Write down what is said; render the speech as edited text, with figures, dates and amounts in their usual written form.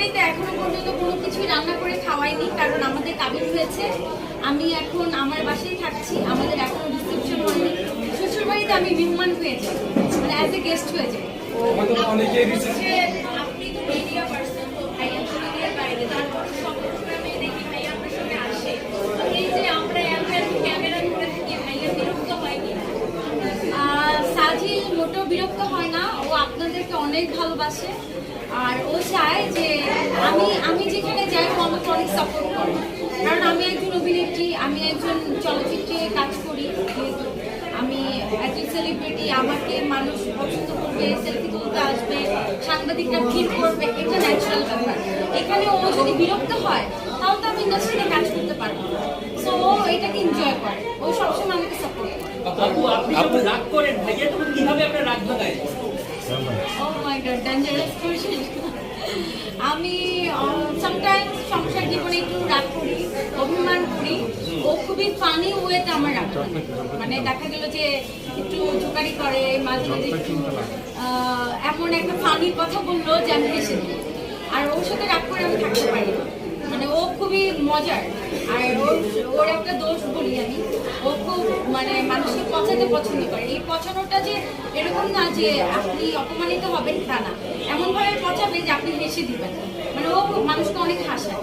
শ্বশুরবাড়িতে এখনো পর্যন্ত কোনো কিছুই রান্না করে খাওয়াইনি, কারণ আমাদের কাবিন হয়েছে। আমি এখন আমার বাসায় থাকছি, আমাদের এখনো রিসেপশন হয়নি। শ্বশুরবাড়িতে আমি মেহমান হয়ে যাই, মানে অ্যাজ এ গেস্ট হয়ে যাই। আপনি তো মিডিয়া পার্সন, তো ভাইয়া তো মিডিয়ার বাইরে, তারপর সব প্রোগ্রামে দেখি ভাইয়া আপনার সঙ্গে আসে। এই যে আমরা ক্যামেরা করে থাকি, ভাইয়া বিরক্ত হয়নি? সাজিল মোটেও বিরক্ত হয় না, ও আপনাদেরকে অনেক ভালোবাসে। আর ও চায় যে আমি যেখানে যাই ও আমাকে অনেক সাপোর্ট করে, কারণ আমি একজন অভিনেত্রী, আমি একজন চলচ্চিত্রে কাজ করি, যেহেতু আমি একজন সেলিব্রিটি, আমাকে মানুষ পছন্দ করবে, সেলফি তুলতে আসবে, সাংবাদিকরা ভিড় করবে, এটা ন্যাচারাল ব্যাপার। এখানে ও যদি বিরক্ত হয় তাহলে তো আমি ইন্ডাস্ট্রিতে কাজ করতে পারবো। সো ও এটাকে এনজয় করে, ও সবসময় আমাকে সাপোর্ট করে। আপনি রাগ করেন ভাইয়া, তখন কিভাবে আপনার রাগ ভাঙায়? Oh my god, dangerous question. আমি সামটাইমস সংসার জীবনে একটু রাগ করি, অভিমান করি। ও খুবই ফানি ওয়েতে আমার রাগ করে। মানে দেখা গেল যে একটু জোকারি করে, মাঝে মাঝে একটু এমন একটা ফানি কথা বললো যে আমি হেসে দিই। আর ওর সাথে রাগ করে আমি থাকতে পারি না। মানে ও খুবই মজার। আর ওর একটা দোষ বলি আমি, ও খুব মানে মানুষকে পচাতে পছন্দ করে। এই পচানোটা যে এরকম না যে আপনি অপমানিত হবেন তা না, এমনভাবে পচাবে যে আপনি হেসে দিবেন। মানে ও মানুষকে অনেক হাসায়।